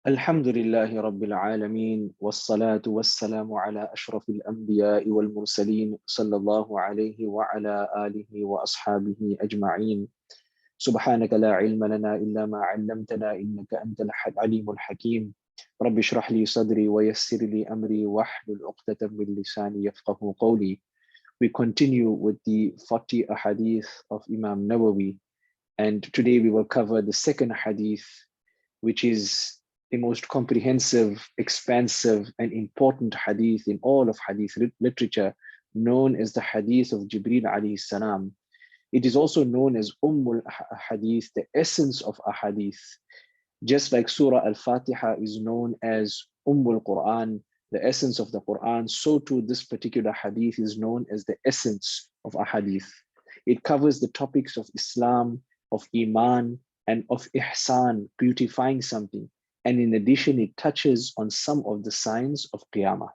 الحمد لله رب العالمين والصلاة والسلام على أشرف الأنبياء والمرسلين صلى الله عليه وعلى آله وأصحابه أجمعين. سبحانك لا علم لنا إلا ما علمتنا إنك أنت العليم الحكيم. رب اشرح لي صدري ويسر لي أمري واحلل عقدة من لساني يفقه قولي. We continue with the 40 Ahadith of Imam Nawawi, and today we will cover the second Hadith, which is the most comprehensive, expansive, and important hadith in all of hadith literature, known as the Hadith of Jibril alayhi salam. It is also known as Hadith, the essence of Ahadith. Just like Surah Al-Fatiha is known as Quran, the essence of the Quran, so too this particular hadith is known as the essence of Ahadith. It covers the topics of Islam, of Iman, and of Ihsan, beautifying something. And in addition, it touches on some of the signs of Qiyamah.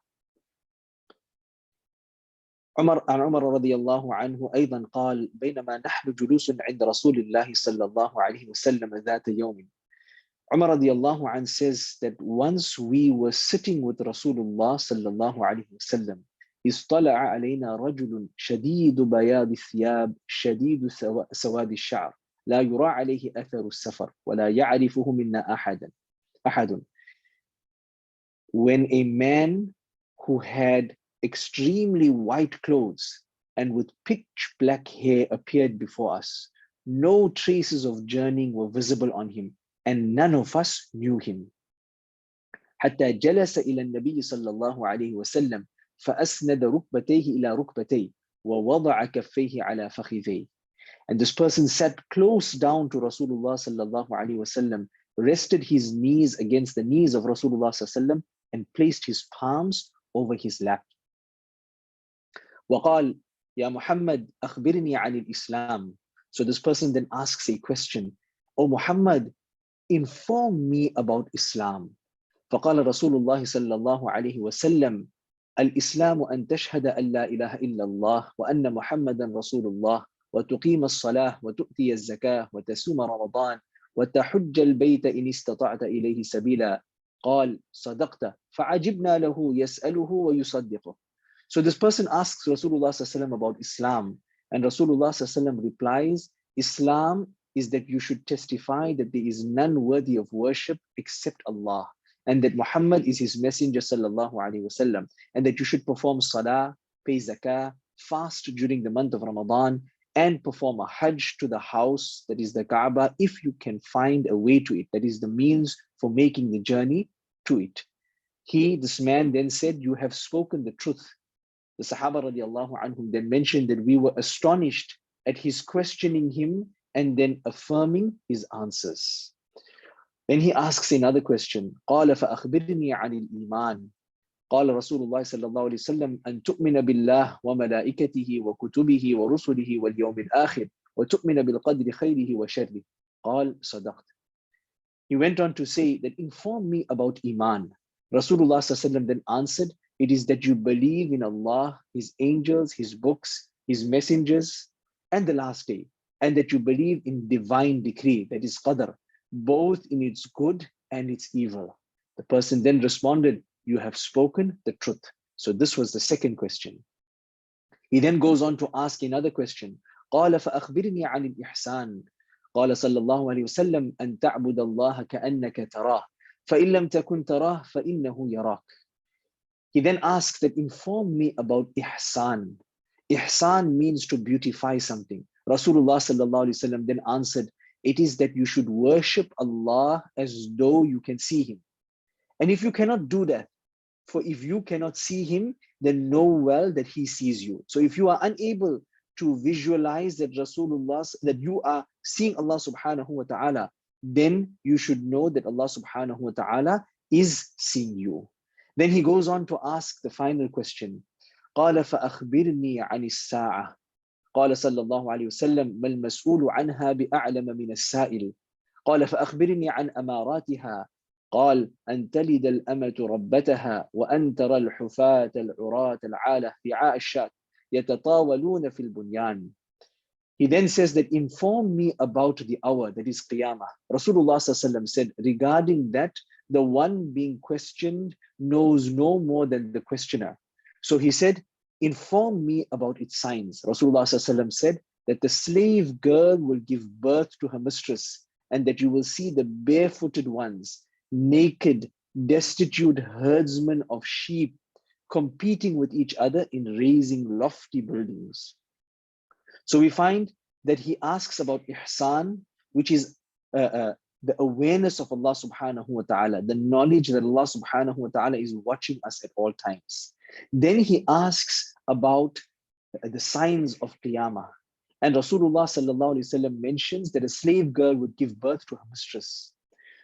عمر رضي الله عنه أيضا قال: بينما نحن جلوس عند رسول الله صلى الله عليه وسلم ذات يوم. Umar radiallahu anh says that once we were sitting with Rasulullah sallallahu alayhi wasallam, اطلع علينا رجل شديد بياض الثياب شديد سواد الشعر لا يرى عليه أثر السفر ولا يعرفه منا أحد. When a man who had extremely white clothes and with pitch black hair appeared before us, no traces of journeying were visible on him, and none of us knew him. حتى جلس إلى النبي صلى الله عليه وسلم فأسند ركبتيه إلى ركبتيه ووضع كفيه على فخذيه. And this person sat close down to Rasulullah sallallahu alaihi wasallam, rested his knees against the knees of Rasulullah sallallahu alaihi wasallam, and placed his palms over his lap. وقال: يا محمد أخبرني عن الإسلام. So this person then asks a question: O Muhammad, inform me about Islam. فقال رسول الله صلى الله عليه وسلم: الإسلام أن تشهد أن لا إله إلا الله وأن محمدا رسول الله وتقيم الصلاة وتؤتي الزكاة وتصوم رمضان وتحج البيت إن استطعت إليه سبيلا. قال: صدقت. فعجبنا له يسأله ويصدقه. So this person asks Rasulullah sallallahu about Islam, and Rasulullah sallallahu replies: Islam is that you should testify that there is none worthy of worship except Allah, and that Muhammad is his messenger sallallahu alaihi wasallam, and that you should perform salah, pay zakah, fast during the month of Ramadan, and perform a hajj to the house, that is the Kaaba, if you can find a way to it, that is the means for making the journey to it. This man then said, you have spoken the truth. The Sahaba radiallahu anhum then mentioned that we were astonished at his questioning him and then affirming his answers. Then he asks another question. قال فأخبرني عن الإيمان. قال رسول الله صلى الله عليه وسلم أن تؤمن بالله وملائكته وكتبه ورسله واليوم الآخر وتؤمن بالقدر خيره وشره. قال صدقت. He went on to say that inform me about Iman. Rasulullah صلى الله عليه وسلم then answered, it is that you believe in Allah, His angels, His books, His messengers, and the last day, and that you believe in divine decree, that is qadr, both in its good and its evil. The person then responded, you have spoken the truth. So this was the second question. He then goes on to ask another question. قال فأخبرني عن الإحسان. قال صلى الله عليه وسلم أن تعبد الله كأنك تراه فإن لم تكن تراه فإنه يراك. He then asks that inform me about ihsan. Ihsan means to beautify something. Rasulullah sallallahu alaihi wasallam then answered, it is that you should worship Allah as though you can see Him. And if you cannot do that, for if you cannot see Him, then know well that He sees you. So if you are unable to visualize that that you are seeing Allah subhanahu wa ta'ala, then you should know that Allah subhanahu wa ta'ala is seeing you. Then he goes on to ask the final question. قال فأخبرني عن الساعة. قال صلى الله عليه وسلم ما المسؤول عنها بأعلم من السائل. قال فأخبرني عن أماراتها. قال أن تلد الأمة ربتها وأن ترى الحفاة العراة العالة رعاء الشاة يتطاولون في البنيان. He then says that inform me about the hour, that is Qiyamah. Rasulullah sallallahu alaihi wasallam said regarding that, the one being questioned knows no more than the questioner. So he said, inform me about its signs. Rasulullah ﷺ said that the slave girl will give birth to her mistress, and that you will see the barefooted ones, naked, destitute herdsmen of sheep competing with each other in raising lofty buildings. So we find that he asks about ihsan, which is the awareness of Allah subhanahu wa ta'ala, the knowledge that Allah subhanahu wa ta'ala is watching us at all times. Then he asks about the signs of Qiyamah. And Rasulullah sallallahu alaihi wasallam mentions that a slave girl would give birth to her mistress.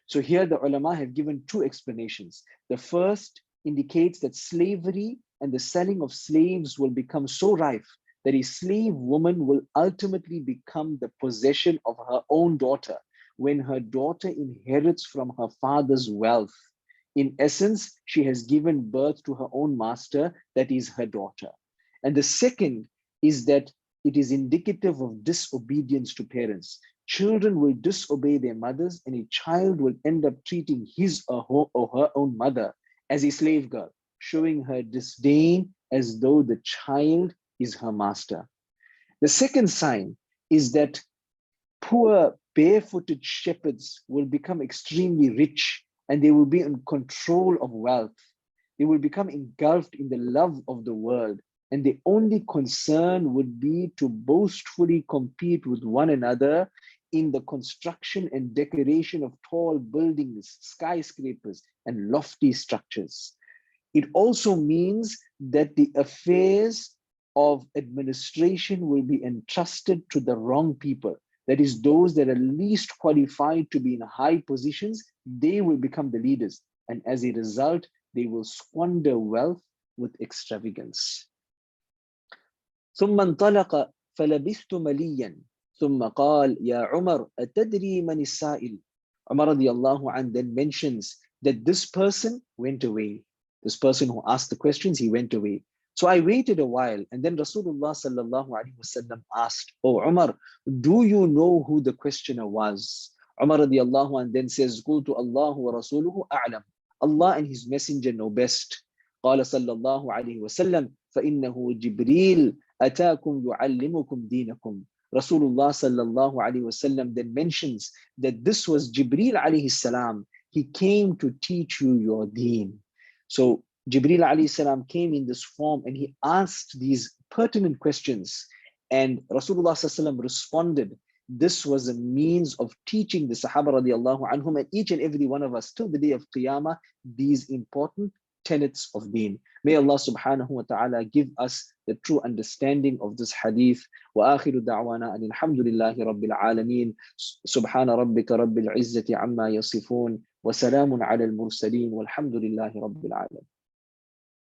So here the ulama have given two explanations. The first indicates that slavery and the selling of slaves will become so rife that a slave woman will ultimately become the possession of her own daughter when her daughter inherits from her father's wealth. In essence, she has given birth to her own master, that is her daughter. And the second is that it is indicative of disobedience to parents. Children will disobey their mothers, and a child will end up treating his or her own mother as a slave girl, showing her disdain as though the child is her master. The second sign is that poor barefooted shepherds will become extremely rich, and they will be in control of wealth. They will become engulfed in the love of the world, and the only concern would be to boastfully compete with one another in the construction and decoration of tall buildings, skyscrapers, and lofty structures. It also means that the affairs of administration will be entrusted to the wrong people. That is, those that are least qualified to be in high positions, they will become the leaders. And as a result, they will squander wealth with extravagance. ثم انطلق فلبثت مليا ثم قال يا عمر أتدري من السائل. Umar radiallahu anh then mentions that this person went away. This person who asked the questions, he went away. So I waited a while, and then Rasulullah sallallahu alaihi wasallam asked, "Oh Umar, do you know who the questioner was?" Umar radiallahu anh then says, "Qultu Allahu wa rasuluhu a'lam." Allah and His Messenger know best. قال صلى الله عليه وسلم فإنه جبريل أتاكم يعلمكم دينكم. Rasulullah sallallahu alaihi wasallam then mentions that this was Jibril alayhi salam. He came to teach you your deen. So Jibril alayhi salam came in this form, and he asked these pertinent questions, and Rasulullah sallallahu alaihi wasallam responded. This was a means of teaching the Sahaba radiallahu anhum and each and every one of us till the day of Qiyamah these important tenets of deen. May Allah subhanahu wa ta'ala give us the true understanding of this hadith. Wa akhiru da'wana an alhamdulillahi rabbil alameen. Subhana rabbika rabbil izzati amma yasifun. Wa salamun ala al-mursaleen. Walhamdulillahi rabbil alameen.